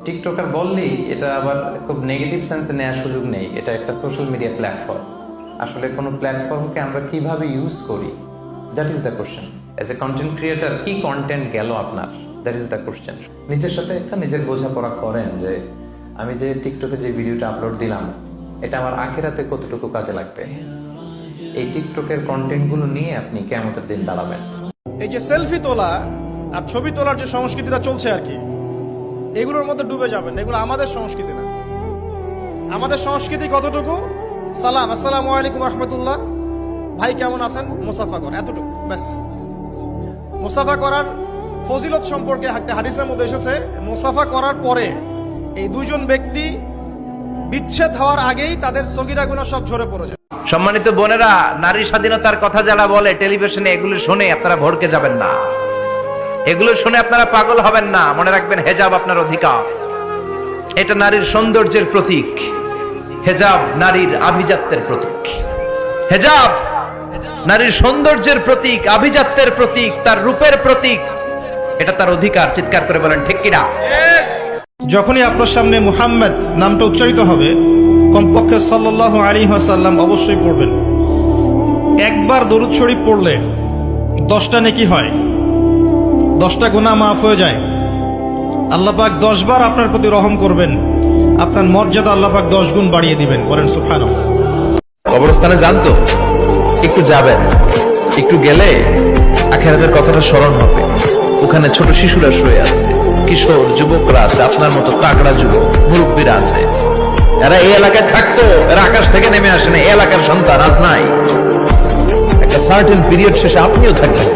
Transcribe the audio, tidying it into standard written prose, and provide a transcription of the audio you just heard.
TikToker বললেই এটা আবার খুব নেগেটিভ সেন্সে নেওয়ার সুযোগ নেই। এটা একটা সোশ্যাল মিডিয়া প্ল্যাটফর্ম। আসলে কোনো প্ল্যাটফর্মকে আমরা কিভাবে ইউজ করি, that is the question. As a content creator কি কন্টেন্ট গেল আপনার, দ্যাট ইজ দ্য কোশ্চেন। নিজের সাথে একটা নিজের বোঝাপড়া করেন যে আমি যে টিকটকে যে ভিডিওটা আপলোড দিলাম এটা আমার আখিরাতে কতটুকু কাজে লাগবে। এই টিকটকের কন্টেন্টগুলো নিয়ে আপনি কিয়ামতের দিন দাঁড়াবেন। এই যে সেলফি তোলা আর ছবি তোলার যে সংস্কৃতিটা চলছে আর কি, এগুলোর মধ্যে ডুবে যাবেন। এগুলো আমাদের সংস্কৃতি না। আমাদের সংস্কৃতি কতটুকু? সালাম, আসসালামু আলাইকুম রহমতুল্লাহ, ভাই কেমন আছেন, মুসাফা কর, এতটুকু ব্যাস। মুসাফা করার ফজিলত সম্পর্কে একটা হাদিসের মধ্যে এসেছে, মুসাফা করার পরে এই দুইজন ব্যক্তি বিচ্ছেদ হওয়ার আগেই তাদের সগীরা গুনাহ সব ঝরে পড়ে যায়। সম্মানিত বোনেরা, নারী স্বাধীনতার কথা যারা বলে টেলিভিশনে, এগুলো শুনে আপনারা ভড়কে যাবেন না, এগুলো শুনে আপনারা পাগল হবেন না। মনে রাখবেন, হেজাব আপনার অধিকার। এটা নারীর সৌন্দর্যের প্রতীক। হেজাব নারীর আভিজাত্যের প্রতীক। হেজাব নারীর সৌন্দর্যের প্রতীক, আভিজাত্যের প্রতীক, তার রূপের প্রতীক। এটা তার অধিকার। চিৎকার করে বলেন ঠিক কিনা? যখনই আপনার সামনে মুহাম্মদ নামটা উচ্চারিত হবে, কমপক্ষে সাল্লাল্লাহু আলাইহি ওয়াসাল্লাম অবশ্যই পড়বেন। একবার দরুদ শরীফ পড়লে 10টা নেকি হয়, 10টা গুনাহ মাফ হয়ে যায়। আল্লাহ পাক 10 বার আপনার প্রতি রহম করবেন, আপনার মর্যাদা আল্লাহ পাক 10 গুণ বাড়িয়ে দিবেন। বলেন সুবহানাল্লাহ। কবরস্থানে জানতো একটু যাবেন, একটু গেলে আখিরাতের কথাটা স্মরণ হবে। ওখানে ছোট শিশুরা শুয়ে আছে, কিশোর যুবকরা আছে, আপনার মতো তাগড়া যুবক মুরব্বীরা আছে। এরা এই এলাকায় থাকতো, এরা আকাশ থেকে নেমে আসে না, এই এলাকার সন্তান আজ নাই। একটা সার্টেন পিরিয়ড শেষে আপনিও থাকবেন।